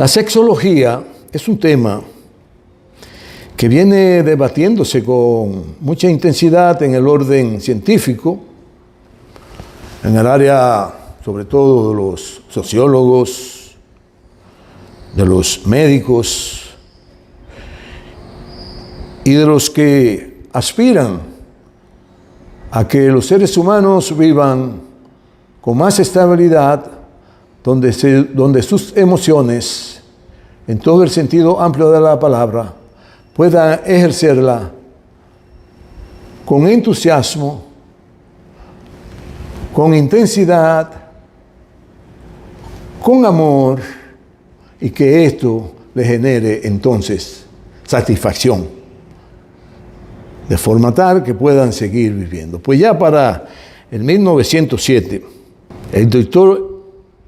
La sexología es un tema que viene debatiéndose con mucha intensidad en el orden científico, en el área sobre todo de los sociólogos, de los médicos y de los que aspiran a que los seres humanos vivan con más estabilidad, donde sus emociones, en todo el sentido amplio de la palabra, puedan ejercerla con entusiasmo, con intensidad, con amor, y que esto le genere entonces satisfacción, de forma tal que puedan seguir viviendo. Pues ya para el 1907, el doctor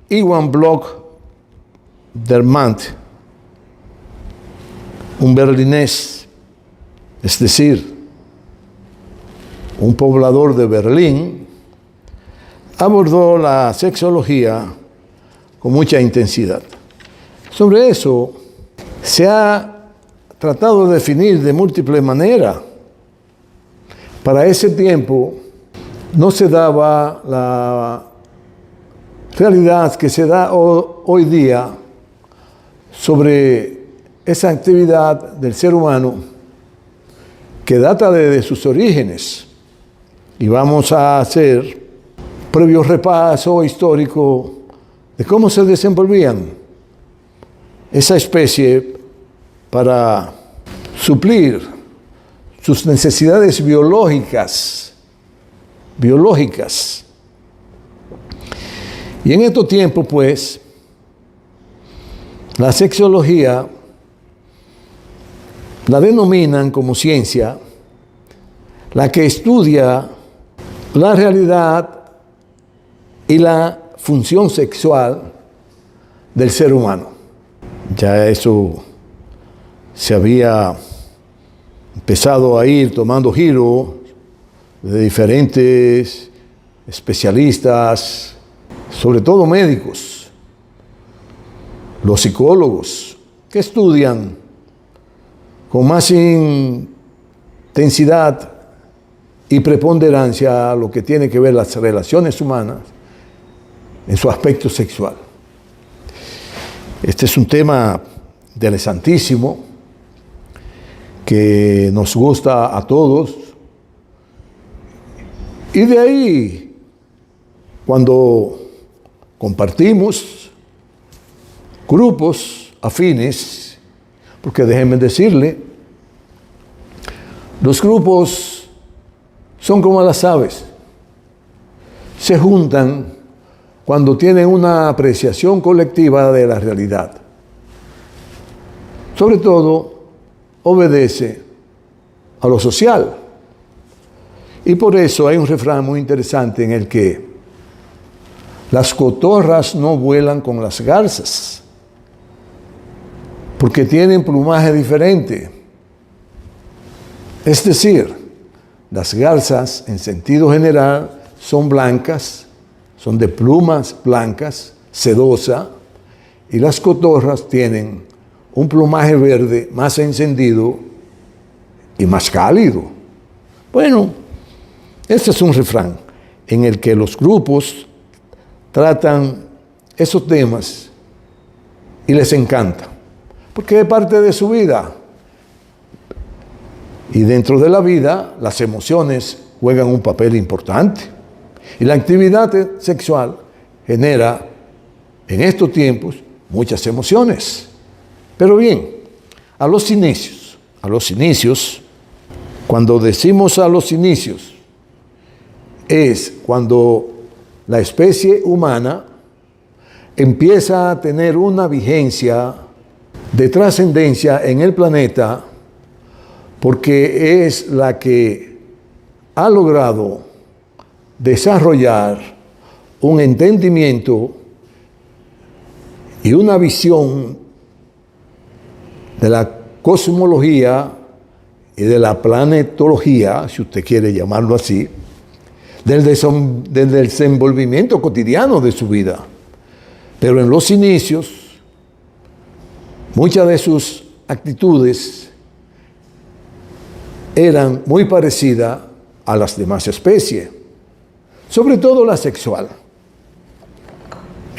Iwan Bloch-Dermant, un berlinés, es decir, un poblador de Berlín, abordó la sexología con mucha intensidad. Sobre eso se ha tratado de definir de múltiples maneras. Para ese tiempo no se daba la realidad que se da hoy día sobre esa actividad del ser humano que data desde sus orígenes. Y vamos a hacer previo repaso histórico de cómo se desenvolvían esa especie para suplir sus necesidades biológicas. Y en estos tiempos, pues, la sexología la denominan como ciencia, la que estudia la realidad y la función sexual del ser humano. Ya eso se había empezado a ir tomando giro de diferentes especialistas, sobre todo médicos, los psicólogos, que estudian con más intensidad y preponderancia lo que tiene que ver las relaciones humanas en su aspecto sexual. Este es un tema interesantísimo que nos gusta a todos, y de ahí, cuando compartimos grupos afines, porque déjenme decirle, los grupos son como las aves, se juntan cuando tienen una apreciación colectiva de la realidad. Sobre todo, obedece a lo social. Y por eso hay un refrán muy interesante en el que las cotorras no vuelan con las garzas, porque tienen plumaje diferente. Es decir, las garzas, en sentido general, son blancas, son de plumas blancas, sedosa, y las cotorras tienen un plumaje verde más encendido y más cálido. Bueno, este es un refrán en el que los grupos tratan esos temas y les encanta, porque es parte de su vida. Y dentro de la vida, las emociones juegan un papel importante. Y la actividad sexual genera, en estos tiempos, muchas emociones. Pero bien, a los inicios, cuando decimos a los inicios, es cuando la especie humana empieza a tener una vigencia de trascendencia en el planeta, porque es la que ha logrado desarrollar un entendimiento y una visión de la cosmología y de la planetología, si usted quiere llamarlo así, del desenvolvimiento cotidiano de su vida. Pero en los inicios, Muchas de sus actitudes eran muy parecidas a las demás especies, sobre todo la sexual,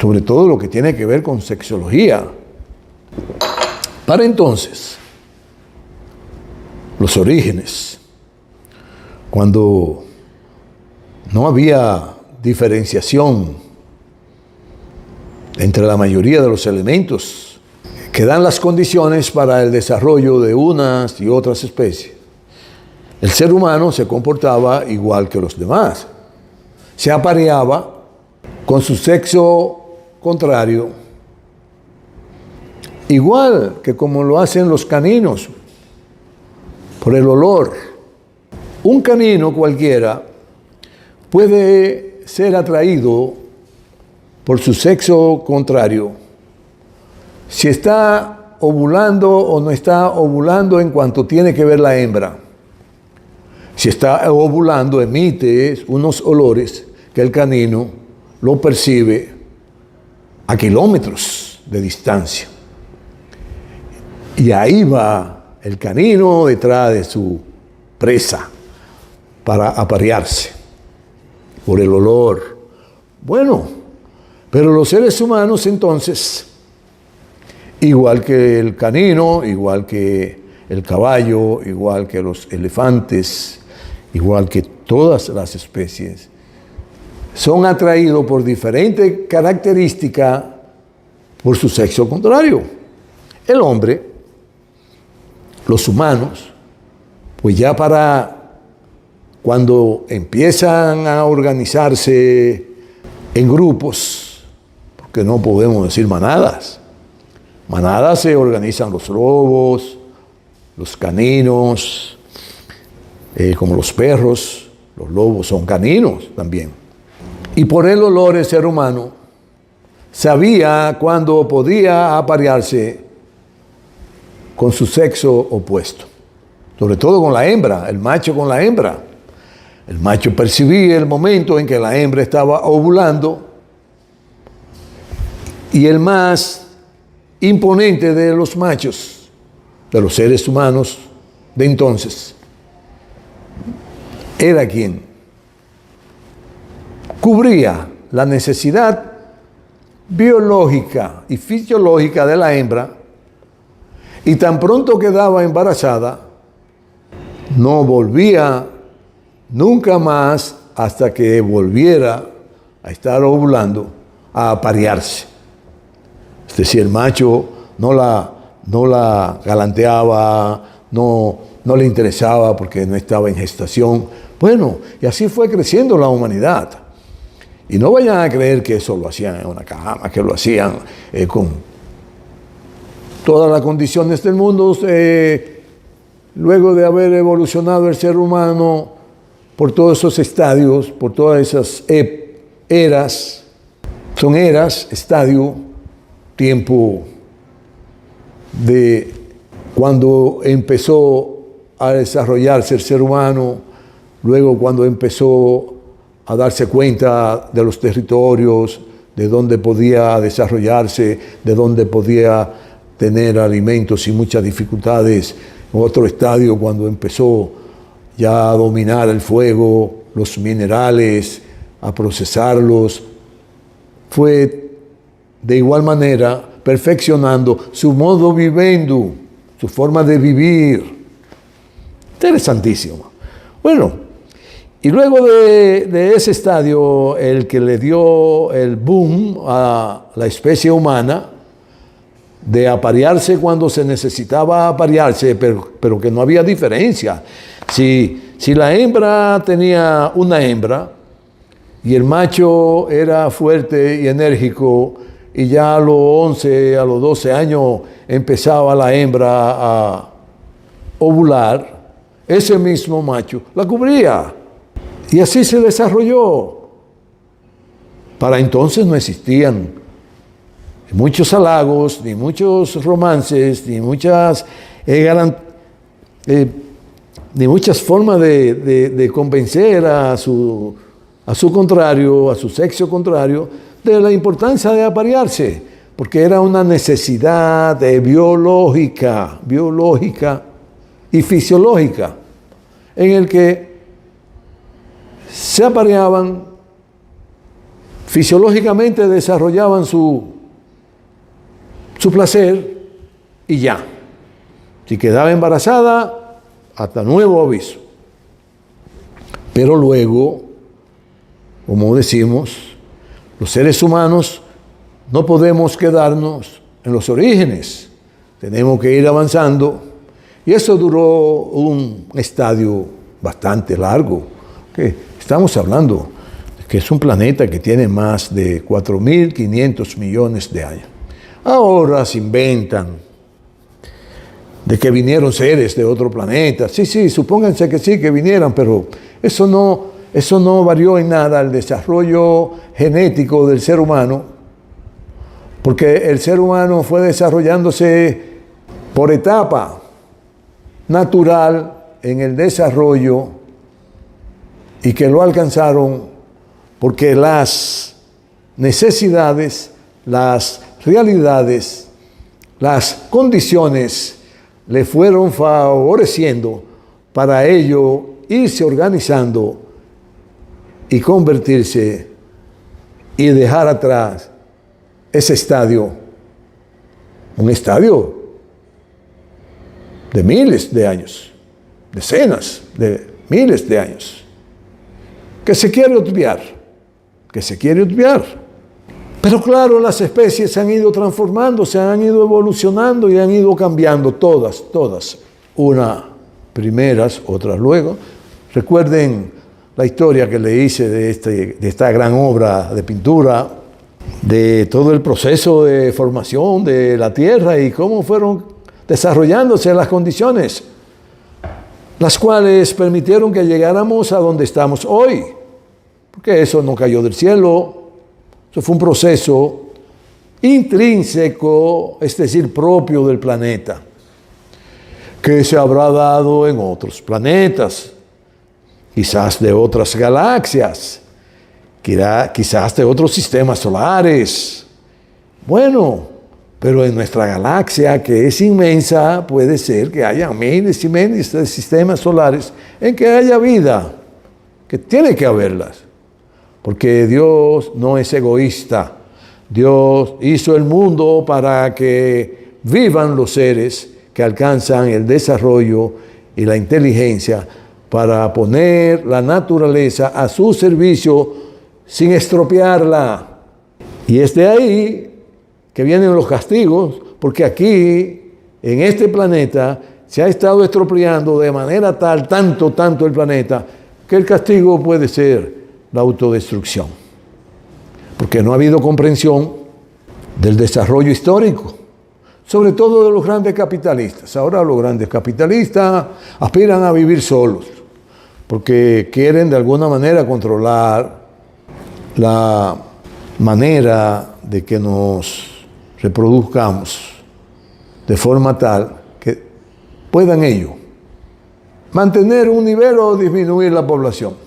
sobre todo lo que tiene que ver con sexología. Para entonces, los orígenes, cuando no había diferenciación entre la mayoría de los elementos que dan las condiciones para el desarrollo de unas y otras especies, el ser humano se comportaba igual que los demás. Se apareaba con su sexo contrario, igual que como lo hacen los caninos, por el olor. Un canino cualquiera puede ser atraído por su sexo contrario si está ovulando o no está ovulando en cuanto tiene que ver la hembra. Si está ovulando, emite unos olores que el canino lo percibe a kilómetros de distancia. Y ahí va el canino detrás de su presa para aparearse por el olor. Bueno, pero los seres humanos entonces, igual que el canino, igual que el caballo, igual que los elefantes, igual que todas las especies, son atraídos por diferentes características por su sexo contrario. El hombre, los humanos, pues ya para cuando empiezan a organizarse en grupos, porque no podemos decir manadas, manadas se organizan los lobos, los caninos, como los perros, los lobos son caninos también. Y por el olor el ser humano sabía cuándo podía aparearse con su sexo opuesto, sobre todo con la hembra, el macho con la hembra. El macho percibía el momento en que la hembra estaba ovulando y el más imponente de los machos, de los seres humanos de entonces, era quien cubría la necesidad biológica y fisiológica de la hembra y tan pronto quedaba embarazada, no volvía nunca más hasta que volviera a estar ovulando, a aparearse. Es decir, el macho no la galanteaba, no le interesaba porque no estaba en gestación. Bueno, y así fue creciendo la humanidad. Y no vayan a creer que eso lo hacían en una cama, que lo hacían con todas las condiciones del mundo. Luego de haber evolucionado el ser humano por todos esos estadios, por todas esas eras, son eras, estadio, tiempo de cuando empezó a desarrollarse el ser humano, luego cuando empezó a darse cuenta de los territorios, de dónde podía desarrollarse, de dónde podía tener alimentos y muchas dificultades. Otro estadio cuando empezó ya a dominar el fuego, los minerales, a procesarlos, fue de igual manera perfeccionando su modo vivendi, su forma de vivir. Interesantísimo. Bueno, y luego de ese estadio, el que le dio el boom a la especie humana, de aparearse cuando se necesitaba aparearse, pero que no había diferencia. Si la hembra tenía una hembra y el macho era fuerte y enérgico y ya a los 11, a los 12 años empezaba la hembra a ovular, ese mismo macho la cubría. Y así se desarrolló. Para entonces no existían muchos halagos, ni muchos romances, ni muchas formas de convencer a su contrario, a su sexo contrario, de la importancia de aparearse. porque era una necesidad biológica y fisiológica, en el que se apareaban, fisiológicamente desarrollaban su placer y ya. Si quedaba embarazada, hasta nuevo aviso. Pero luego, como decimos, los seres humanos no podemos quedarnos en los orígenes. Tenemos que ir avanzando. Y eso duró un estadio bastante largo. Que estamos hablando de que es un planeta que tiene más de 4.500 millones de años. Ahora se inventan de que vinieron seres de otro planeta. Sí, supónganse que sí, que vinieran, pero eso no varió en nada el desarrollo genético del ser humano, porque el ser humano fue desarrollándose por etapa natural en el desarrollo y que lo alcanzaron porque las necesidades, las realidades, las condiciones le fueron favoreciendo para ello irse organizando y convertirse y dejar atrás ese estadio, un estadio de miles de años, decenas de miles de años, que se quiere obviar. Pero claro, las especies se han ido transformando, se han ido evolucionando y han ido cambiando todas, unas primeras, otras luego. Recuerden la historia que le hice de esta gran obra de pintura, de todo el proceso de formación de la Tierra y cómo fueron desarrollándose las condiciones, las cuales permitieron que llegáramos a donde estamos hoy, porque eso no cayó del cielo. Eso fue un proceso intrínseco, es decir, propio del planeta, que se habrá dado en otros planetas, quizás de otras galaxias, quizás de otros sistemas solares. Bueno, pero en nuestra galaxia, que es inmensa, puede ser que haya miles y miles de sistemas solares en que haya vida, que tiene que haberlas. Porque Dios no es egoísta. Dios hizo el mundo para que vivan los seres que alcanzan el desarrollo y la inteligencia para poner la naturaleza a su servicio sin estropearla. Y es de ahí que vienen los castigos, porque aquí, en este planeta, se ha estado estropeando de manera tal, tanto el planeta, que el castigo puede ser la autodestrucción, porque no ha habido comprensión del desarrollo histórico, sobre todo de los grandes capitalistas. Ahora los grandes capitalistas aspiran a vivir solos, porque quieren de alguna manera controlar la manera de que nos reproduzcamos de forma tal que puedan ellos mantener un nivel o disminuir la población.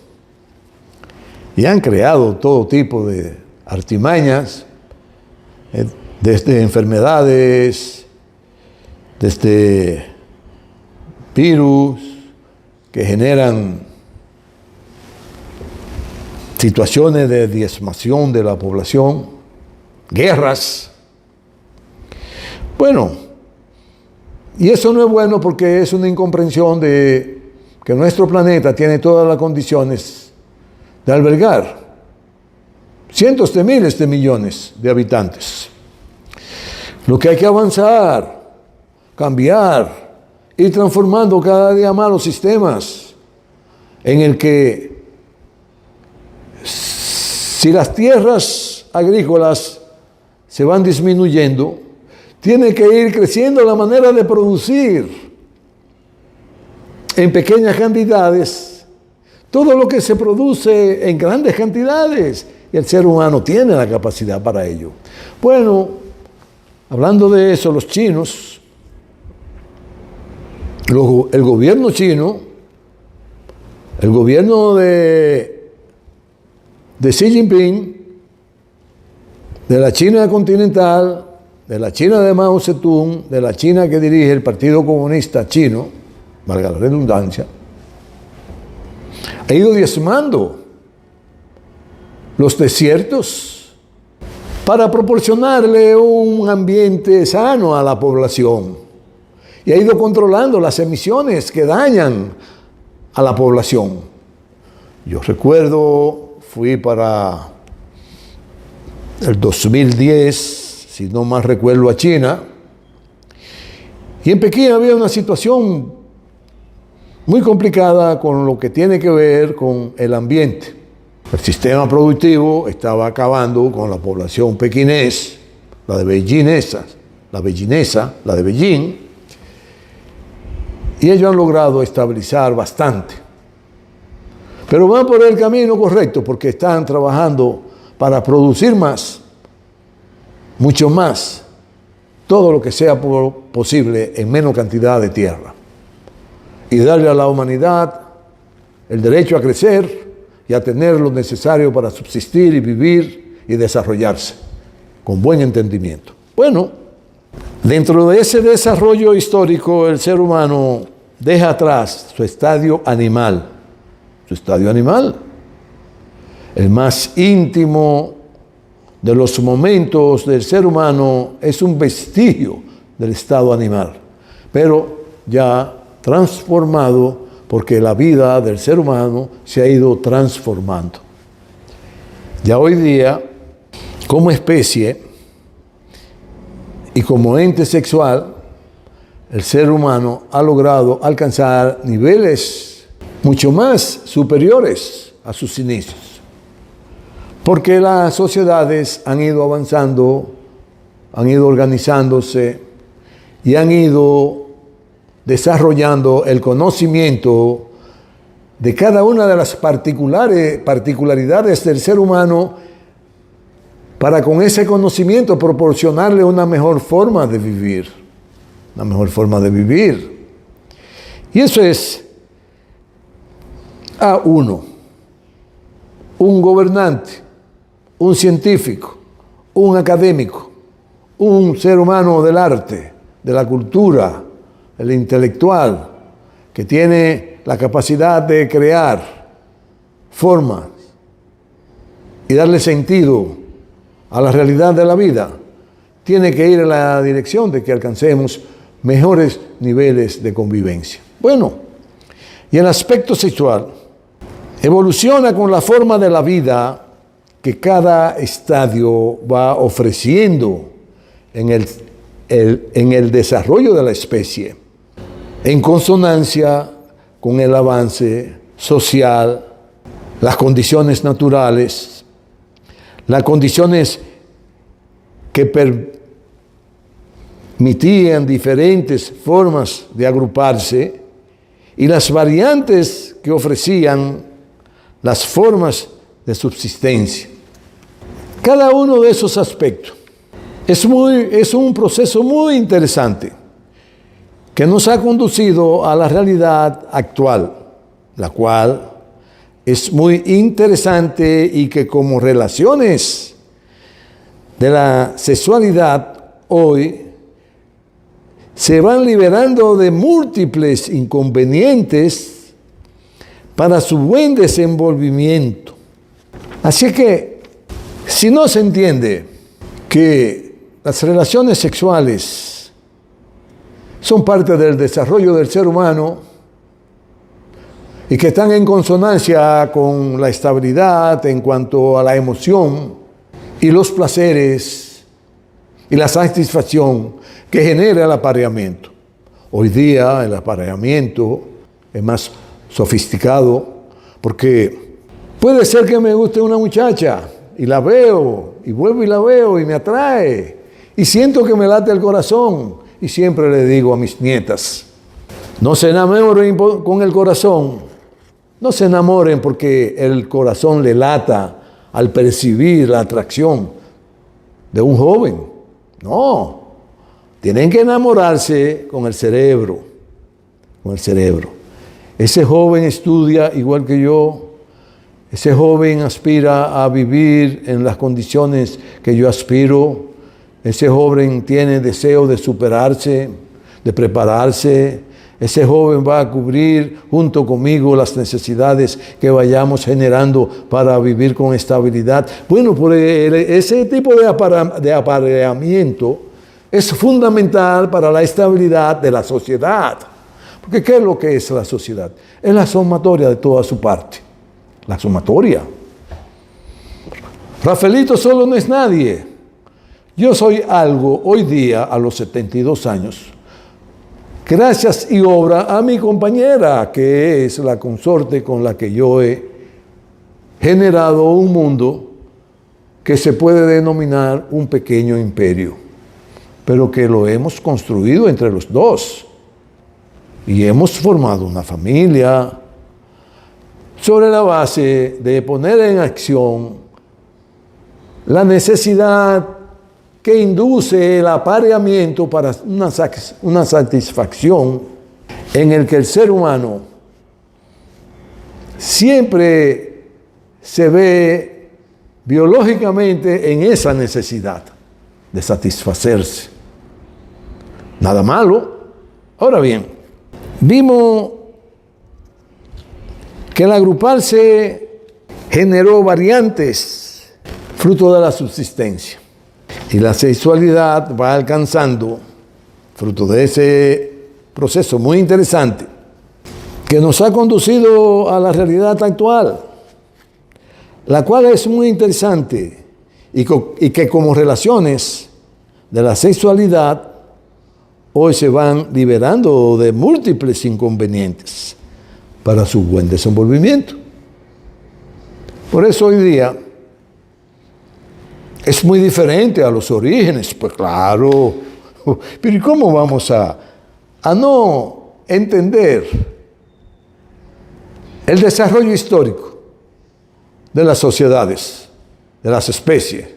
Y han creado todo tipo de artimañas, desde enfermedades, desde virus que generan situaciones de diezmación de la población, guerras. Bueno, y eso no es bueno porque es una incomprensión de que nuestro planeta tiene todas las condiciones de albergar cientos de miles de millones de habitantes. Lo que hay que avanzar, cambiar, ir transformando cada día más los sistemas en el que si las tierras agrícolas se van disminuyendo, tiene que ir creciendo la manera de producir en pequeñas cantidades todo lo que se produce en grandes cantidades, y el ser humano tiene la capacidad para ello. Bueno, hablando de eso, los chinos, el gobierno chino, el gobierno de Xi Jinping, de la China continental, de la China de Mao Zedong, de la China que dirige el Partido Comunista Chino, valga la redundancia, ha ido diezmando los desiertos para proporcionarle un ambiente sano a la población. Y ha ido controlando las emisiones que dañan a la población. Yo recuerdo, fui para el 2010, si no más recuerdo, a China, y en Pekín había una situación muy complicada con lo que tiene que ver con el ambiente. El sistema productivo estaba acabando con la población pequinés, la de beijinesa, la de Beijing, y ellos han logrado estabilizar bastante. Pero van por el camino correcto porque están trabajando para producir más, mucho más, todo lo que sea posible en menos cantidad de tierra. Y darle a la humanidad el derecho a crecer y a tener lo necesario para subsistir y vivir y desarrollarse con buen entendimiento. Bueno, dentro de ese desarrollo histórico, el ser humano deja atrás su estadio animal. Su estadio animal, el más íntimo de los momentos del ser humano, es un vestigio del estado animal, pero ya transformado porque la vida del ser humano se ha ido transformando. Ya hoy día, como especie y como ente sexual, el ser humano ha logrado alcanzar niveles mucho más superiores a sus inicios, porque las sociedades han ido avanzando, han ido organizándose y han ido desarrollando el conocimiento de cada una de las particularidades del ser humano para con ese conocimiento proporcionarle una mejor forma de vivir, una mejor forma de vivir. Y eso es a uno, un gobernante, un científico, un académico, un ser humano del arte, de la cultura, el intelectual, que tiene la capacidad de crear formas y darle sentido a la realidad de la vida, tiene que ir en la dirección de que alcancemos mejores niveles de convivencia. Bueno, y el aspecto sexual evoluciona con la forma de la vida que cada estadio va ofreciendo en el desarrollo de la especie, en consonancia con el avance social, las condiciones naturales, las condiciones que permitían diferentes formas de agruparse y las variantes que ofrecían las formas de subsistencia. Cada uno de esos aspectos es un proceso muy interesante que nos ha conducido a la realidad actual, la cual es muy interesante y que como relaciones de la sexualidad hoy se van liberando de múltiples inconvenientes para su buen desenvolvimiento. Así que, si no se entiende que las relaciones sexuales son parte del desarrollo del ser humano y que están en consonancia con la estabilidad en cuanto a la emoción y los placeres y la satisfacción que genera el apareamiento. Hoy día el apareamiento es más sofisticado, porque puede ser que me guste una muchacha y la veo y vuelvo y la veo y me atrae y siento que me late el corazón, y siempre le digo a mis nietas: no se enamoren con el corazón, no se enamoren porque el corazón le lata al percibir la atracción de un joven. No, tienen que enamorarse con el cerebro, con el cerebro. Ese joven estudia igual que yo, ese joven aspira a vivir en las condiciones que yo aspiro, ese joven tiene deseo de superarse, de prepararse. Ese joven va a cubrir junto conmigo las necesidades que vayamos generando para vivir con estabilidad. Bueno, ese tipo de apareamiento es fundamental para la estabilidad de la sociedad. Porque ¿qué es lo que es la sociedad? Es la sumatoria de toda su parte. La sumatoria. Rafaelito solo no es nadie. Yo soy algo hoy día, a los 72 años, gracias y obra a mi compañera, que es la consorte con la que yo he generado un mundo que se puede denominar un pequeño imperio, pero que lo hemos construido entre los dos. Y hemos formado una familia sobre la base de poner en acción la necesidad que induce el apareamiento para una satisfacción en el que el ser humano siempre se ve biológicamente en esa necesidad de satisfacerse. Nada malo. Ahora bien, vimos que el agruparse generó variantes fruto de la subsistencia. Y la sexualidad va alcanzando, fruto de ese proceso muy interesante, que nos ha conducido a la realidad actual, la cual es muy interesante y que como relaciones de la sexualidad hoy se van liberando de múltiples inconvenientes para su buen desenvolvimiento. Por eso hoy día es muy diferente a los orígenes, pues claro. Pero ¿y cómo vamos a no entender el desarrollo histórico de las sociedades, de las especies?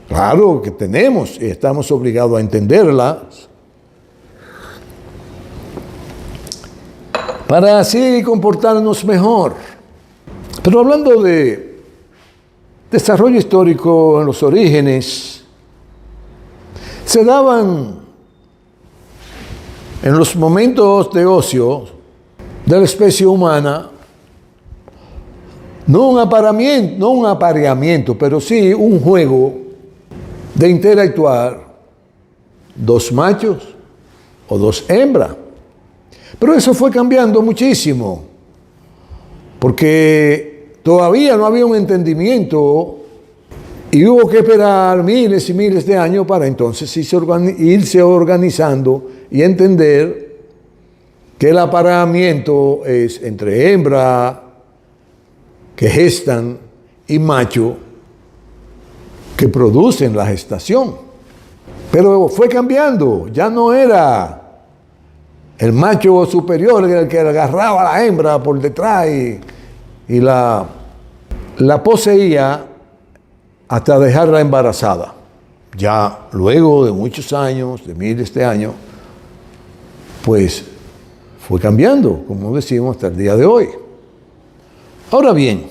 Claro que tenemos y estamos obligados a entenderlas para así comportarnos mejor. Pero hablando de desarrollo histórico en los orígenes, se daban en los momentos de ocio de la especie humana no un apareamiento, pero sí un juego de interactuar dos machos o dos hembras. Pero eso fue cambiando muchísimo, porque todavía no había un entendimiento y hubo que esperar miles y miles de años para entonces irse organizando y entender que el apareamiento es entre hembra que gestan y macho que producen la gestación. Pero fue cambiando, ya no era el macho superior el que agarraba a la hembra por detrás y la poseía hasta dejarla embarazada. Ya luego de muchos años, de miles de años, pues fue cambiando, como decimos, hasta el día de hoy. Ahora bien,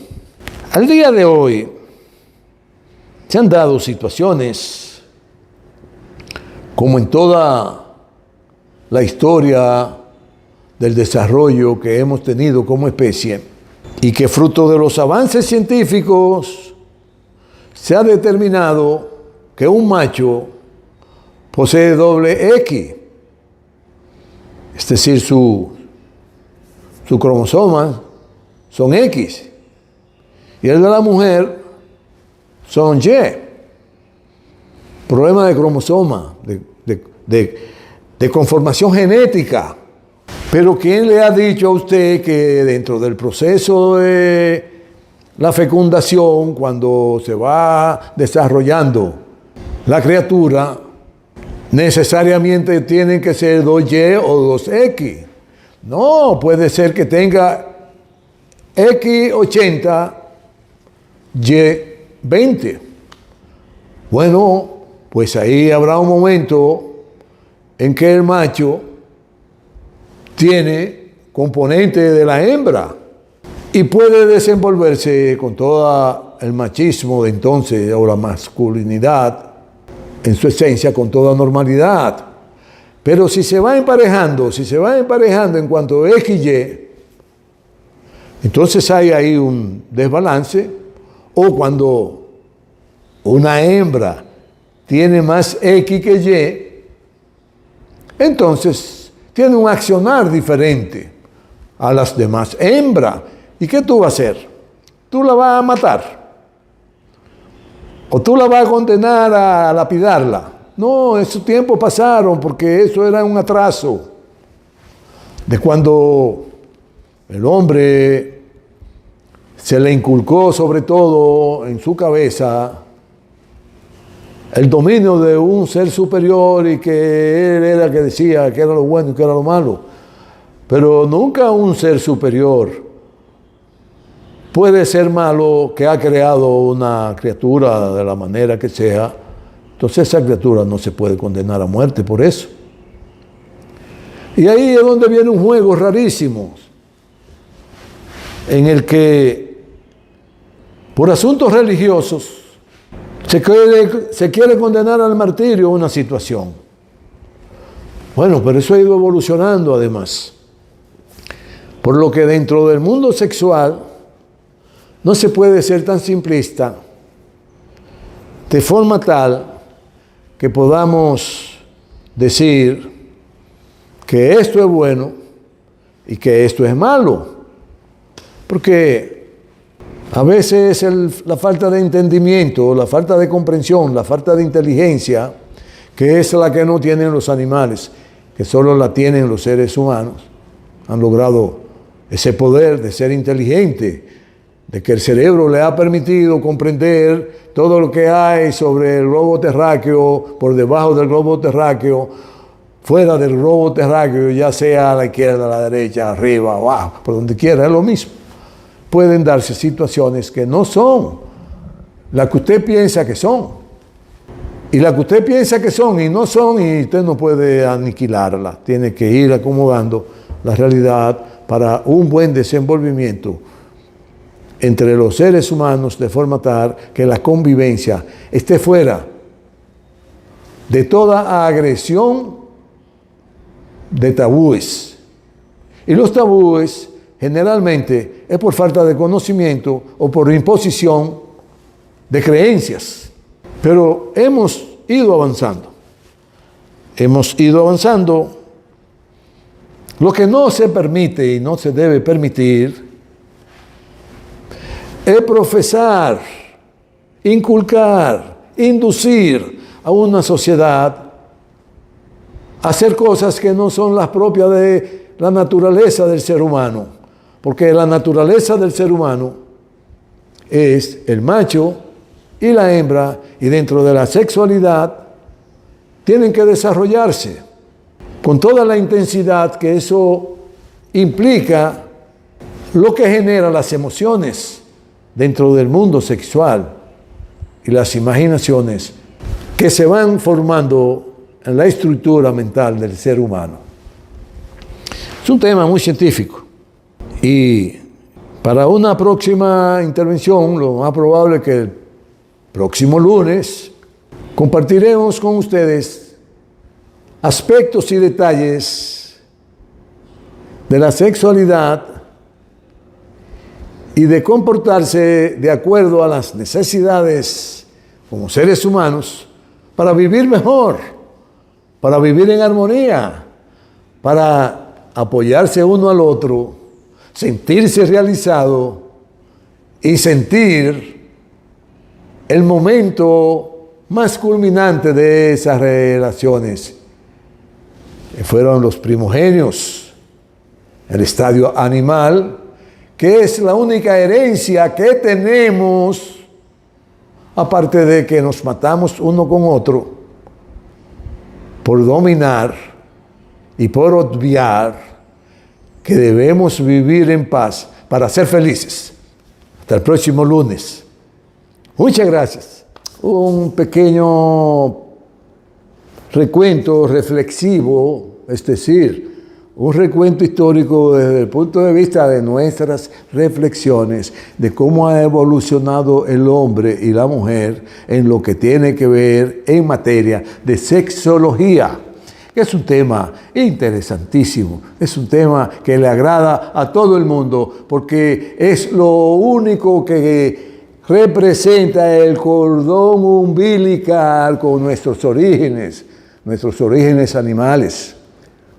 al día de hoy se han dado situaciones, como en toda la historia del desarrollo que hemos tenido como especie, y que fruto de los avances científicos se ha determinado que un macho posee doble X, es decir, sus cromosomas son X, y el de la mujer son Y. Problema de cromosoma, de conformación genética. Pero ¿quién le ha dicho a usted que dentro del proceso de la fecundación, cuando se va desarrollando la criatura, necesariamente tienen que ser 2Y o 2X? No, puede ser que tenga X80, Y20. Bueno, pues ahí habrá un momento en que el macho tiene componente de la hembra y puede desenvolverse con todo el machismo de entonces o la masculinidad en su esencia con toda normalidad. Pero si se va emparejando en cuanto a X y Y, entonces hay ahí un desbalance, o cuando una hembra tiene más X que Y, entonces tiene un accionar diferente a las demás hembras. ¿Y qué tú vas a hacer? ¿Tú la vas a matar? ¿O tú la vas a condenar a lapidarla? No, esos tiempos pasaron porque eso era un atraso de cuando el hombre se le inculcó sobre todo en su cabeza el dominio de un ser superior y que él era el que decía que era lo bueno y que era lo malo. Pero nunca un ser superior puede ser malo que ha creado una criatura de la manera que sea. Entonces esa criatura no se puede condenar a muerte por eso. Y ahí es donde viene un juego rarísimo, en el que por asuntos religiosos se quiere condenar al martirio una situación. Bueno, pero eso ha ido evolucionando además. Por lo que dentro del mundo sexual no se puede ser tan simplista de forma tal que podamos decir que esto es bueno y que esto es malo. Porque a veces la falta de entendimiento, la falta de comprensión, la falta de inteligencia, que es la que no tienen los animales, que solo la tienen los seres humanos, han logrado ese poder de ser inteligente, de que el cerebro le ha permitido comprender todo lo que hay sobre el globo terráqueo, por debajo del globo terráqueo, fuera del globo terráqueo, ya sea a la izquierda, a la derecha, arriba, abajo, por donde quiera, es lo mismo. Pueden darse situaciones que no son las que usted piensa que son. Y las que usted piensa que son y no son, y usted no puede aniquilarla. Tiene que ir acomodando la realidad para un buen desenvolvimiento entre los seres humanos, de forma tal que la convivencia esté fuera de toda agresión de tabúes. Y los tabúes generalmente es por falta de conocimiento o por imposición de creencias. Pero hemos ido avanzando. Hemos ido avanzando. Lo que no se permite y no se debe permitir es profesar, inculcar, inducir a una sociedad a hacer cosas que no son las propias de la naturaleza del ser humano. Porque la naturaleza del ser humano es el macho y la hembra, y dentro de la sexualidad tienen que desarrollarse con toda la intensidad que eso implica, lo que genera las emociones dentro del mundo sexual y las imaginaciones que se van formando en la estructura mental del ser humano. Es un tema muy científico. Y para una próxima intervención, lo más probable es que el próximo lunes compartiremos con ustedes aspectos y detalles de la sexualidad y de comportarse de acuerdo a las necesidades como seres humanos para vivir mejor, para vivir en armonía, para apoyarse uno al otro, sentirse realizado y sentir el momento más culminante de esas relaciones. Fueron los primogenios, el estadio animal, que es la única herencia que tenemos, aparte de que nos matamos uno con otro por dominar y por obviar que debemos vivir en paz para ser felices. Hasta el próximo lunes. Muchas gracias. Un pequeño recuento reflexivo, es decir, un recuento histórico desde el punto de vista de nuestras reflexiones de cómo ha evolucionado el hombre y la mujer en lo que tiene que ver en materia de sexología. Es un tema interesantísimo, es un tema que le agrada a todo el mundo porque es lo único que representa el cordón umbilical con nuestros orígenes animales,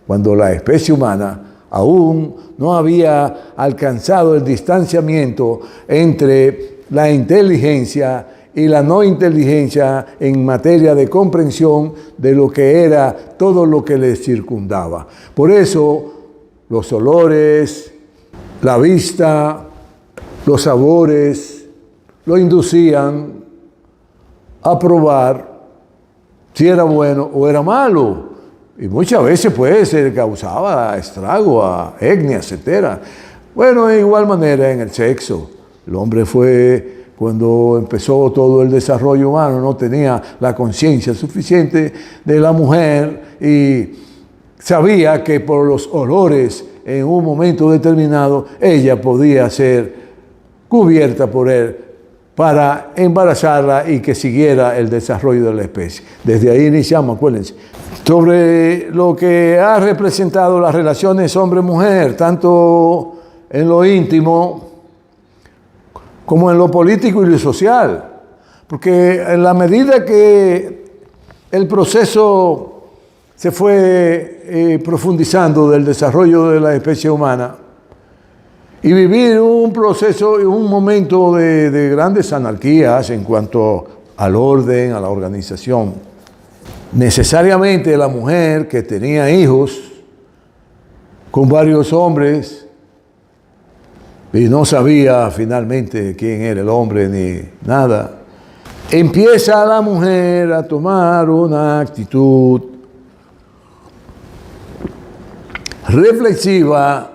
cuando la especie humana aún no había alcanzado el distanciamiento entre la inteligencia y la no inteligencia en materia de comprensión de lo que era todo lo que les circundaba. Por eso, los olores, la vista, los sabores, lo inducían a probar si era bueno o era malo. Y muchas veces pues se causaba estrago, a etnia, etc. Bueno, de igual manera en el sexo. El hombre fue, cuando empezó todo el desarrollo humano, no tenía la conciencia suficiente de la mujer y sabía que por los olores en un momento determinado ella podía ser cubierta por él para embarazarla y que siguiera el desarrollo de la especie. Desde ahí iniciamos, acuérdense, sobre lo que ha representado las relaciones hombre-mujer, tanto en lo íntimo como en lo político y lo social. Porque en la medida que el proceso se fue profundizando del desarrollo de la especie humana, y vivir un proceso, un momento de grandes anarquías en cuanto al orden, a la organización. Necesariamente la mujer que tenía hijos con varios hombres y no sabía finalmente quién era el hombre ni nada, empieza la mujer a tomar una actitud reflexiva.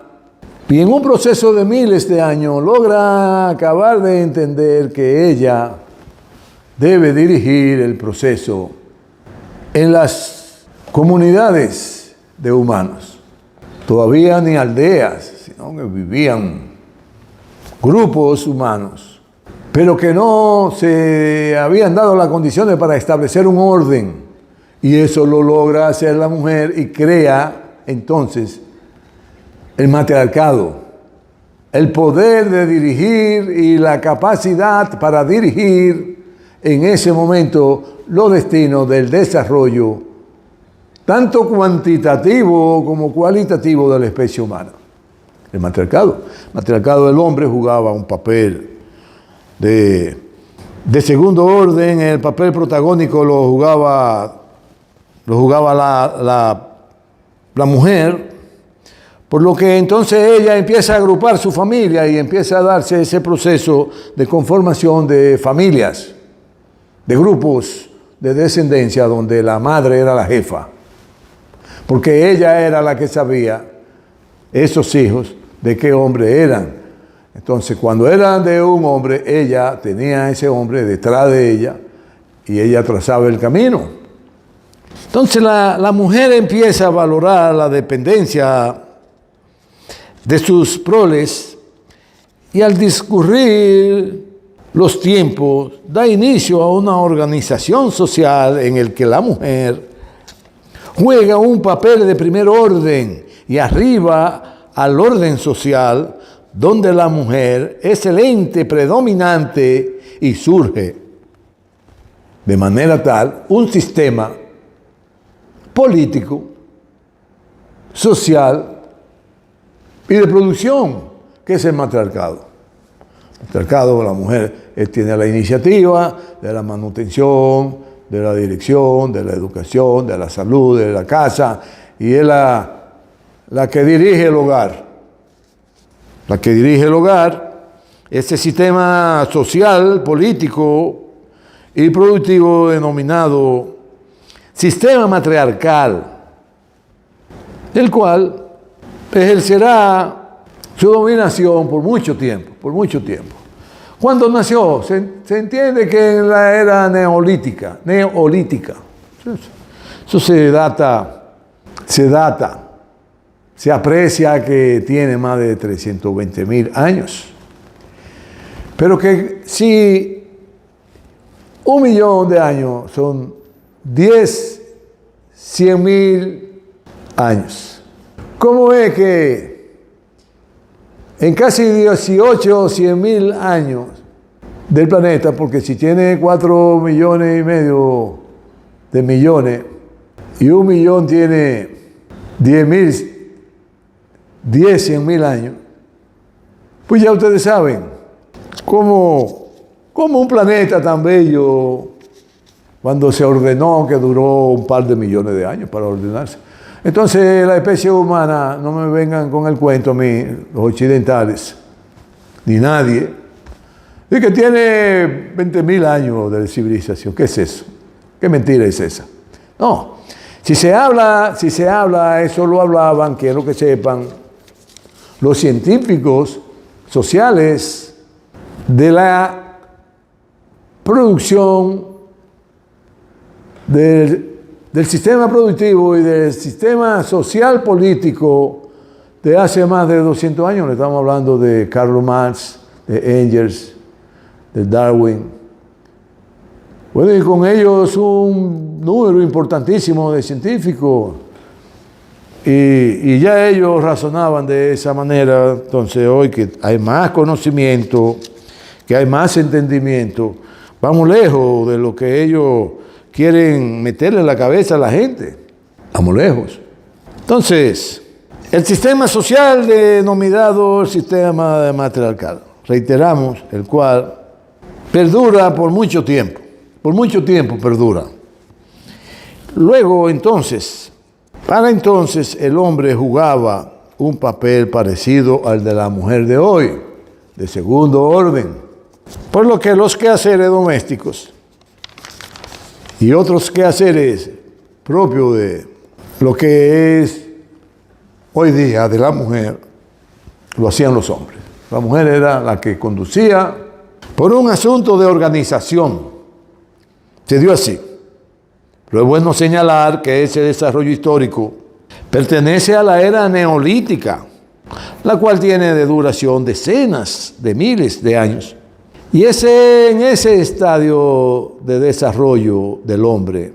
Y en un proceso de miles de años logra acabar de entender que ella debe dirigir el proceso en las comunidades de humanos. Todavía ni aldeas, sino que vivían grupos humanos, pero que no se habían dado las condiciones para establecer un orden. Y eso lo logra hacer la mujer y crea entonces el matriarcado, el poder de dirigir y la capacidad para dirigir en ese momento los destinos del desarrollo, tanto cuantitativo como cualitativo de la especie humana. El matriarcado del hombre jugaba un papel de segundo orden, el papel protagónico lo jugaba la mujer. Por lo que entonces ella empieza a agrupar su familia y empieza a darse ese proceso de conformación de familias, de grupos de descendencia donde la madre era la jefa, porque ella era la que sabía esos hijos de qué hombre eran. Entonces cuando eran de un hombre, ella tenía a ese hombre detrás de ella y ella trazaba el camino. Entonces la mujer empieza a valorar la dependencia de sus proles y al discurrir los tiempos da inicio a una organización social en el que la mujer juega un papel de primer orden y arriba al orden social donde la mujer es el ente predominante y surge de manera tal un sistema político, social y de producción, que es el matriarcado. El matriarcado, la mujer tiene la iniciativa de la manutención, de la dirección, de la educación, de la salud, de la casa, y es la que dirige el hogar. La que dirige el hogar, ese sistema social, político y productivo denominado sistema matriarcal, el cual ejercerá su dominación por mucho tiempo. ¿Cuándo nació? Se entiende que en la era neolítica. Eso se data se aprecia que tiene más de 320.000 años. Pero que si 1.000.000 de años son 100.000 años. ¿Cómo es que en casi 18 o 100.000 años del planeta, porque si tiene 4,5 millones de millones y 1.000.000 tiene 100.000 años, pues ya ustedes saben cómo un planeta tan bello, cuando se ordenó, que duró un par de millones de años para ordenarse. Entonces la especie humana, no me vengan con el cuento a mí, los occidentales, ni nadie, y que tiene 20.000 años de civilización. ¿Qué es eso? ¿Qué mentira es esa? No, si se habla, eso lo hablaban, quiero que sepan, los científicos sociales de la producción del sistema productivo y del sistema social político de hace más de 200 años. Le estamos hablando de Karl Marx, de Engels, de Darwin. Bueno, y con ellos un número importantísimo de científicos. Y ya ellos razonaban de esa manera. Entonces hoy que hay más conocimiento, que hay más entendimiento, vamos lejos de lo que ellos quieren meterle en la cabeza a la gente. Vamos lejos. Entonces, el sistema social denominado sistema matriarcal, reiteramos, el cual perdura por mucho tiempo perdura. Luego, entonces, para entonces el hombre jugaba un papel parecido al de la mujer de hoy, de segundo orden, por lo que los quehaceres domésticos y otros quehaceres propios de lo que es hoy día de la mujer, lo hacían los hombres. La mujer era la que conducía por un asunto de organización. Se dio así. Pero es bueno señalar que ese desarrollo histórico pertenece a la era neolítica, la cual tiene de duración decenas de miles de años. Y en ese estadio de desarrollo del hombre,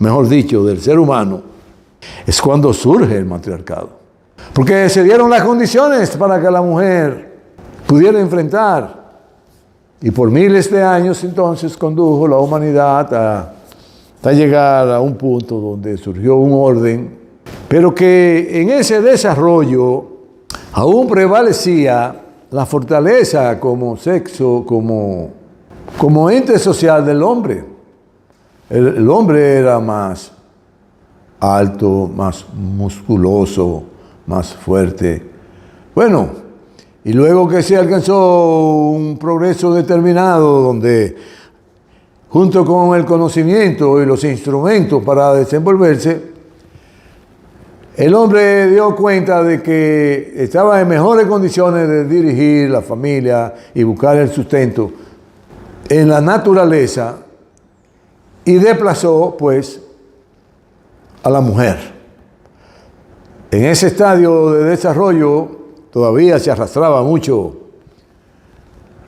mejor dicho, del ser humano, es cuando surge el matriarcado. Porque se dieron las condiciones para que la mujer pudiera enfrentar. Y por miles de años entonces condujo la humanidad hasta llegar a un punto donde surgió un orden, pero que en ese desarrollo aún prevalecía la fortaleza como sexo, como ente social del hombre. El hombre era más alto, más musculoso, más fuerte. Bueno, y luego que se alcanzó un progreso determinado donde, junto con el conocimiento y los instrumentos para desenvolverse, el hombre dio cuenta de que estaba en mejores condiciones de dirigir la familia y buscar el sustento en la naturaleza y desplazó, pues, a la mujer. En ese estadio de desarrollo todavía se arrastraba mucho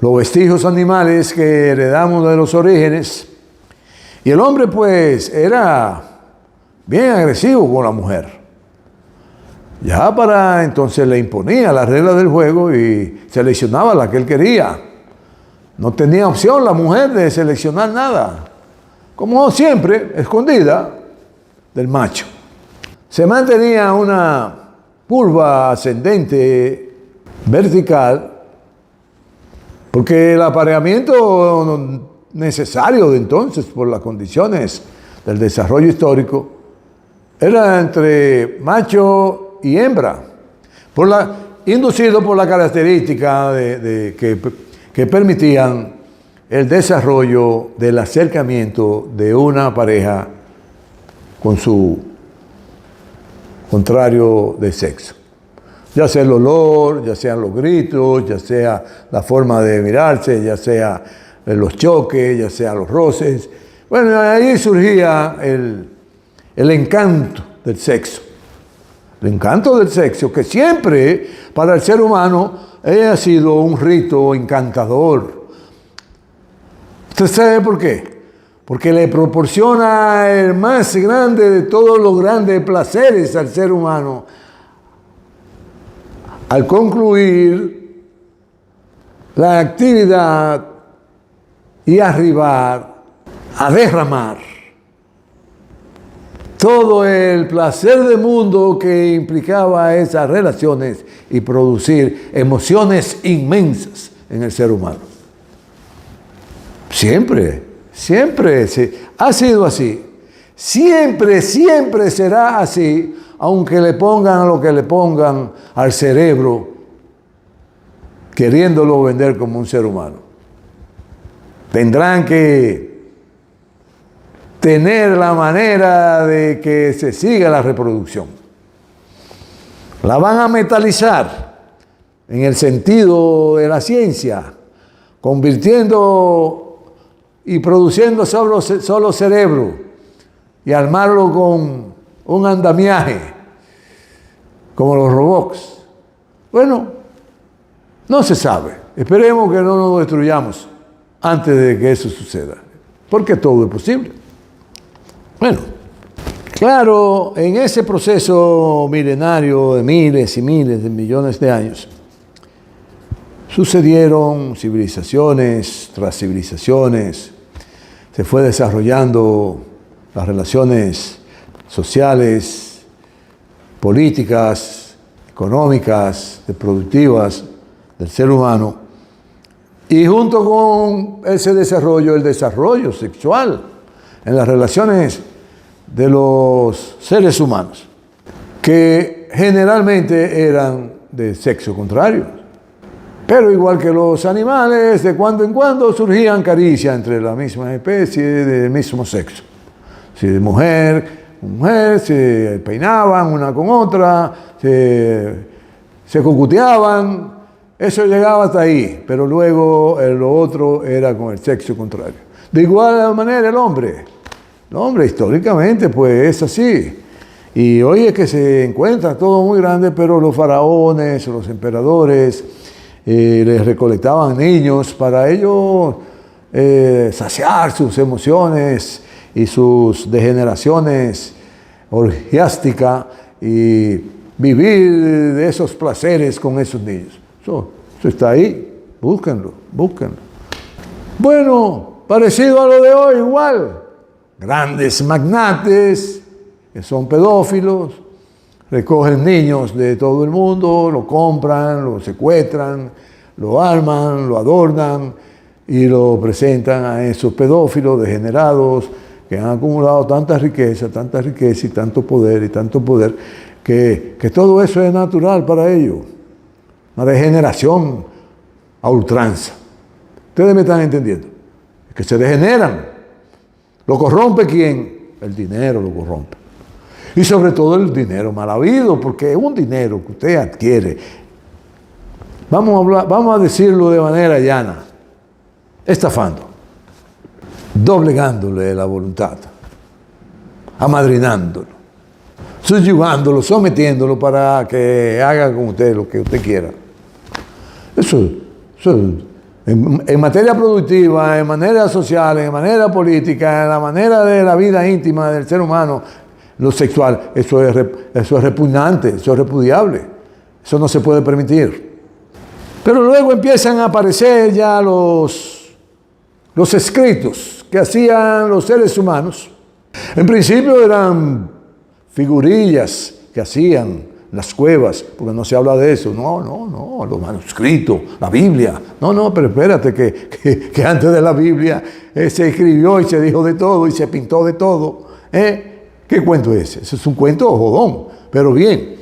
los vestigios animales que heredamos de los orígenes, y el hombre, pues, era bien agresivo con la mujer. Ya para entonces le imponía las reglas del juego y seleccionaba la que él quería. No tenía opción la mujer de seleccionar nada. Como siempre, escondida del macho. Se mantenía una curva ascendente vertical porque el apareamiento necesario de entonces por las condiciones del desarrollo histórico era entre macho y hembra, inducido por la característica que permitían el desarrollo del acercamiento de una pareja con su contrario de sexo. Ya sea el olor, ya sean los gritos, ya sea la forma de mirarse, ya sea los choques, ya sea los roces. Bueno, ahí surgía el encanto del sexo. El encanto del sexo, que siempre para el ser humano ha sido un rito encantador. ¿Usted sabe por qué? Porque le proporciona el más grande de todos los grandes placeres al ser humano. Al concluir la actividad y arribar a derramar todo el placer del mundo que implicaba esas relaciones y producir emociones inmensas en el ser humano. Siempre ha sido así. Siempre será así, aunque le pongan lo que le pongan al cerebro, queriéndolo vender como un ser humano. Tendrán que tener la manera de que se siga la reproducción. La van a metalizar en el sentido de la ciencia, convirtiendo y produciendo solo cerebro y armarlo con un andamiaje, como los robots. Bueno, no se sabe. Esperemos que no nos destruyamos antes de que eso suceda, porque todo es posible. Bueno, claro, en ese proceso milenario de miles y miles de millones de años, sucedieron civilizaciones tras civilizaciones, se fue desarrollando las relaciones sociales, políticas, económicas, productivas del ser humano, y junto con ese desarrollo, el desarrollo sexual en las relaciones de los seres humanos, que generalmente eran de sexo contrario. Pero igual que los animales, de cuando en cuando surgían caricias entre la misma especie del mismo sexo. Si de mujer, se peinaban una con otra, se cocuteaban, eso llegaba hasta ahí, pero luego lo otro era con el sexo contrario. De igual manera el hombre históricamente pues es así. Y hoy es que se encuentra todo muy grande, pero los faraones, los emperadores, les recolectaban niños para ellos saciar sus emociones y sus degeneraciones orgiásticas y vivir de esos placeres con esos niños. Eso está ahí, búsquenlo. Bueno, parecido a lo de hoy igual. Grandes magnates que son pedófilos, recogen niños de todo el mundo, lo compran, lo secuestran, lo arman, lo adornan y lo presentan a esos pedófilos degenerados que han acumulado tanta riqueza y tanto poder, que todo eso es natural para ellos. Una degeneración a ultranza. Ustedes me están entendiendo. Es que se degeneran. ¿Lo corrompe quién? El dinero lo corrompe. Y sobre todo el dinero mal habido, porque es un dinero que usted adquiere. Vamos a decirlo de manera llana. Estafando. Doblegándole la voluntad. Amadrinándolo. Subyugándolo, sometiéndolo para que haga con usted lo que usted quiera. Eso en materia productiva, en manera social, en manera política, en la manera de la vida íntima del ser humano, lo sexual, eso es repugnante, eso es repudiable. Eso no se puede permitir. Pero luego empiezan a aparecer ya los escritos que hacían los seres humanos. En principio eran figurillas que hacían las cuevas, porque no se habla de eso. No, los manuscritos, la Biblia. No, pero espérate, que antes de la Biblia se escribió y se dijo de todo y se pintó de todo. ¿Qué cuento es ese? Ese es un cuento jodón, pero bien,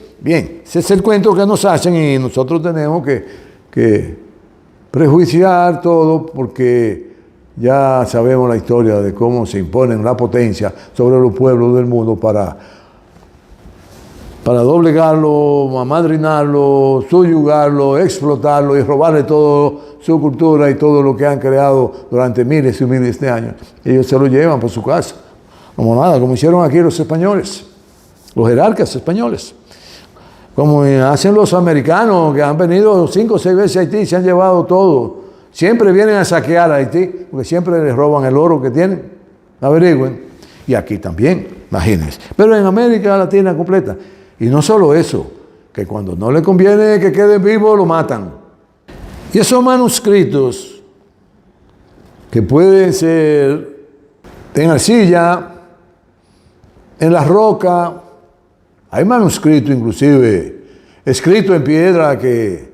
ese es el cuento que nos hacen y nosotros tenemos que prejuiciar todo porque ya sabemos la historia de cómo se imponen la potencia sobre los pueblos del mundo para doblegarlo, amadrinarlo, subyugarlo, explotarlo y robarle toda su cultura y todo lo que han creado durante miles y miles de años. Ellos se lo llevan por su casa. Como hicieron aquí los españoles, los jerarcas españoles. como hacen los americanos que han venido 5 o 6 veces a Haití y se han llevado todo. Siempre vienen a saquear a Haití, porque siempre les roban el oro que tienen. Averigüen. Y aquí también, imagínense. Pero en América Latina completa. Y no solo eso, que cuando no le conviene que quede vivo, lo matan. Y esos manuscritos, que pueden ser en arcilla, en la roca, hay manuscritos inclusive, escrito en piedra, que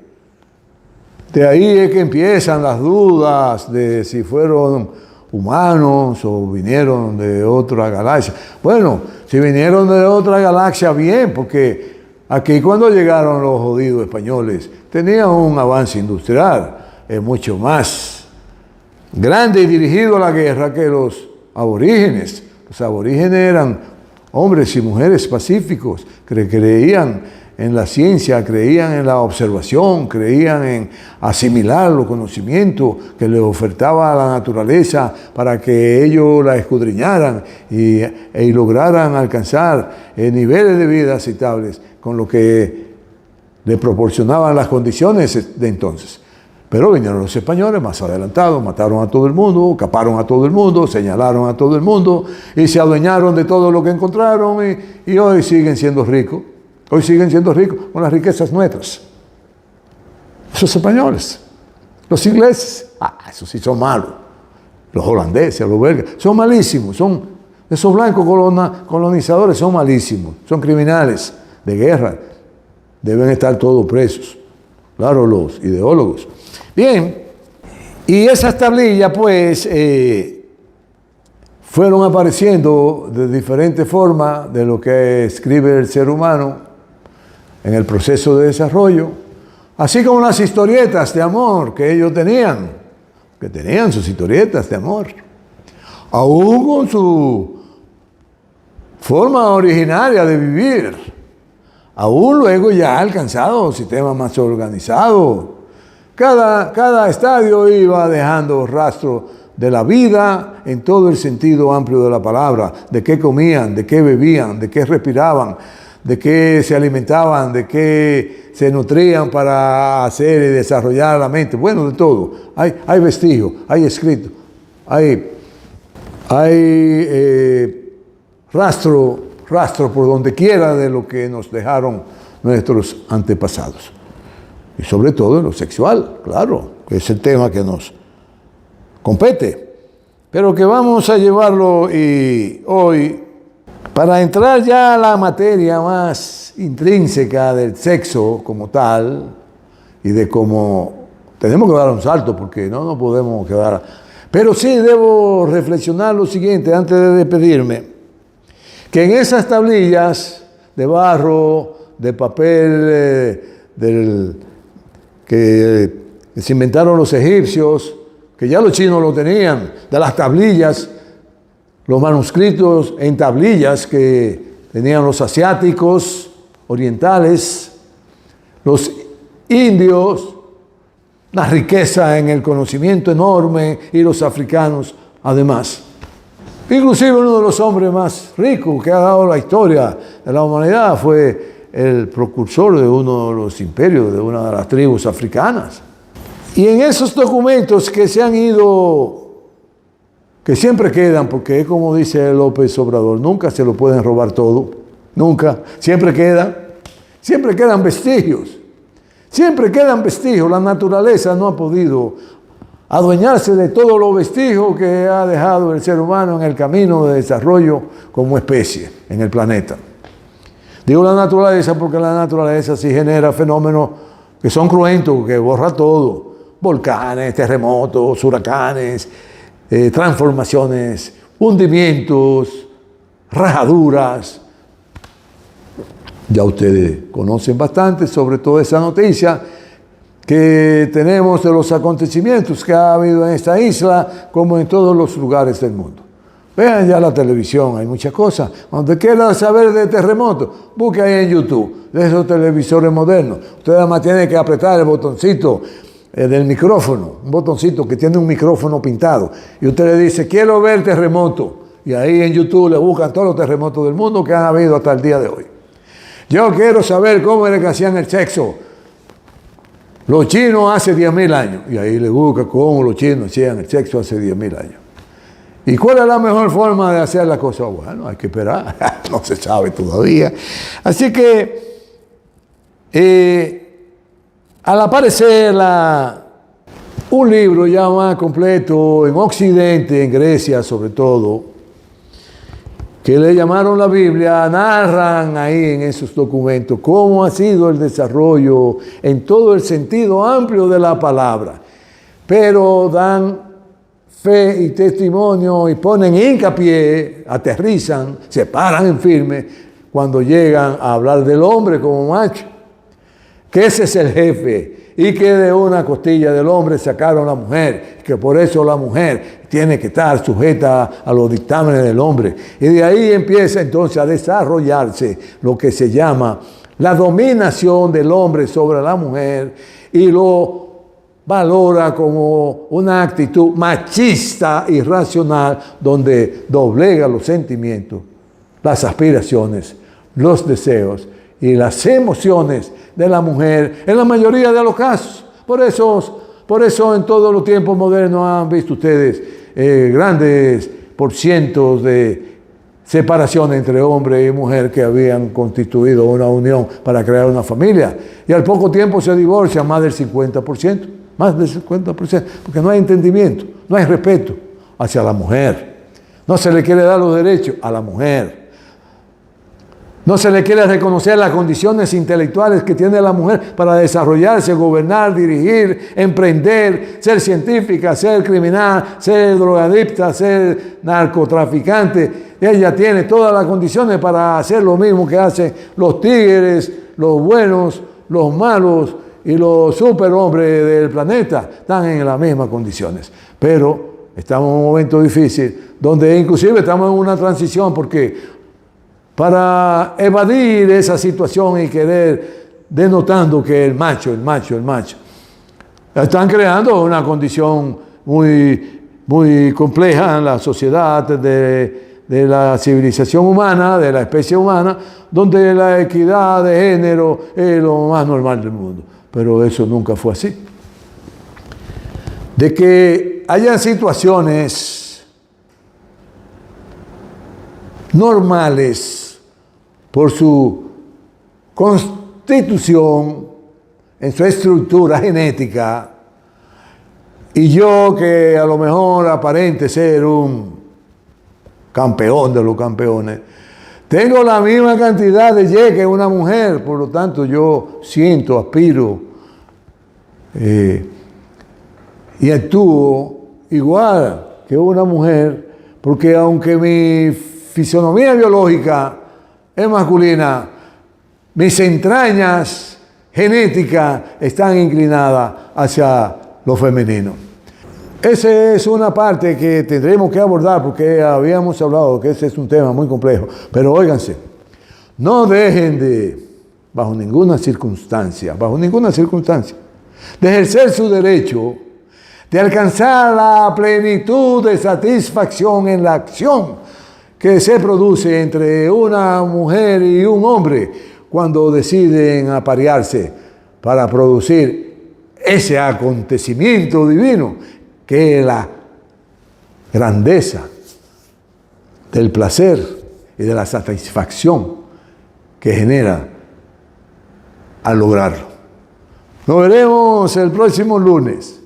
de ahí es que empiezan las dudas de si fueron humanos o vinieron de otra galaxia. Bueno, si vinieron de otra galaxia, bien, porque aquí cuando llegaron los jodidos españoles, tenían un avance industrial mucho más grande y dirigido a la guerra que los aborígenes. Los aborígenes eran hombres y mujeres pacíficos que creían en la ciencia, creían en la observación, creían en asimilar los conocimientos que les ofertaba la naturaleza para que ellos la escudriñaran y lograran alcanzar niveles de vida aceptables con lo que les proporcionaban las condiciones de entonces. Pero vinieron los españoles más adelantados, mataron a todo el mundo, caparon a todo el mundo, señalaron a todo el mundo y se adueñaron de todo lo que encontraron y hoy siguen siendo ricos. Hoy siguen siendo ricos con las riquezas nuestras. Esos españoles, los ingleses, esos sí son malos. Los holandeses, los belgas, son malísimos. Esos blancos colonizadores son malísimos, son criminales de guerra. Deben estar todos presos. Claro, los ideólogos. Bien, y esas tablillas pues fueron apareciendo de diferentes formas de lo que escribe el ser humano en el proceso de desarrollo, así como las historietas de amor que ellos tenían, sus historietas de amor, aún con su forma originaria de vivir, aún luego ya ha alcanzado un sistema más organizado. Cada estadio iba dejando rastro de la vida en todo el sentido amplio de la palabra, de qué comían, de qué bebían, de qué respiraban, de qué se alimentaban, de qué se nutrían para hacer y desarrollar la mente. Bueno, de todo. Hay vestigios, hay escritos, hay rastro por donde quiera de lo que nos dejaron nuestros antepasados. Y sobre todo en lo sexual, claro, que es el tema que nos compete. Pero que vamos a llevarlo hoy para entrar ya a la materia más intrínseca del sexo como tal y de cómo tenemos que dar un salto porque no nos podemos quedar. Pero sí debo reflexionar lo siguiente antes de despedirme, que en esas tablillas de barro, de papel, que se inventaron los egipcios, que ya los chinos lo tenían, de las tablillas, los manuscritos en tablillas que tenían los asiáticos, orientales, los indios, la riqueza en el conocimiento enorme, y los africanos además. Inclusive uno de los hombres más ricos que ha dado la historia de la humanidad fue el precursor de uno de los imperios, de una de las tribus africanas. Y en esos documentos que se han ido, que siempre quedan, porque es como dice López Obrador, nunca se lo pueden robar todo, nunca, siempre quedan vestigios, la naturaleza no ha podido adueñarse de todos los vestigios que ha dejado el ser humano en el camino de desarrollo como especie en el planeta. Digo la naturaleza porque la naturaleza sí genera fenómenos que son cruentos, que borra todo. Volcanes, terremotos, huracanes, transformaciones, hundimientos, rajaduras. Ya ustedes conocen bastante sobre toda esa noticia que tenemos de los acontecimientos que ha habido en esta isla como en todos los lugares del mundo. Vean ya la televisión, hay muchas cosas. Cuando quieran saber de terremotos, busque ahí en YouTube, de esos televisores modernos. Usted además tiene que apretar el botoncito del micrófono, un botoncito que tiene un micrófono pintado. Y usted le dice, quiero ver terremoto. Y ahí en YouTube le buscan todos los terremotos del mundo que han habido hasta el día de hoy. Yo quiero saber cómo era que hacían el sexo los chinos hace 10.000 años. Y ahí le busca cómo los chinos hacían el sexo hace 10.000 años. ¿Y cuál es la mejor forma de hacer la cosa? Bueno, hay que esperar. No se sabe todavía. Así que, al aparecer un libro ya más completo en Occidente, en Grecia sobre todo, que le llamaron la Biblia, narran ahí en esos documentos cómo ha sido el desarrollo en todo el sentido amplio de la palabra. Pero dan fe y testimonio y ponen hincapié, aterrizan, se paran en firme cuando llegan a hablar del hombre como macho, que ese es el jefe y que de una costilla del hombre sacaron la mujer, que por eso la mujer tiene que estar sujeta a los dictámenes del hombre. Y de ahí empieza entonces a desarrollarse lo que se llama la dominación del hombre sobre la mujer y lo valora como una actitud machista y racional donde doblega los sentimientos, las aspiraciones, los deseos y las emociones de la mujer en la mayoría de los casos. Por eso en todos los tiempos modernos han visto ustedes grandes porcientos de separación entre hombre y mujer que habían constituido una unión para crear una familia. Y al poco tiempo se divorcian más del 50%, porque no hay entendimiento, no hay respeto hacia la mujer. No se le quiere dar los derechos a la mujer. No se le quiere reconocer las condiciones intelectuales que tiene la mujer para desarrollarse, gobernar, dirigir, emprender, ser científica, ser criminal, ser drogadicta, ser narcotraficante. Ella tiene todas las condiciones para hacer lo mismo que hacen los tigres, los buenos, los malos y los superhombres del planeta. Están en las mismas condiciones. Pero estamos en un momento difícil donde inclusive estamos en una transición porque para evadir esa situación y querer denotando que el macho, están creando una condición muy compleja en la sociedad de la civilización humana, de la especie humana, donde la equidad de género es lo más normal del mundo. Pero eso nunca fue así. De que haya situaciones normales por su constitución, en su estructura genética, y yo que a lo mejor aparente ser un campeón de los campeones, tengo la misma cantidad de Y que una mujer, por lo tanto yo siento, aspiro y actúo igual que una mujer, porque aunque mi fisonomía biológica es masculina, mis entrañas genéticas están inclinadas hacia lo femenino. Esa es una parte que tendremos que abordar porque habíamos hablado que ese es un tema muy complejo. Pero óiganse, no dejen bajo ninguna circunstancia, de ejercer su derecho de alcanzar la plenitud de satisfacción en la acción que se produce entre una mujer y un hombre cuando deciden aparearse para producir ese acontecimiento divino que es la grandeza del placer y de la satisfacción que genera al lograrlo. Nos veremos el próximo lunes.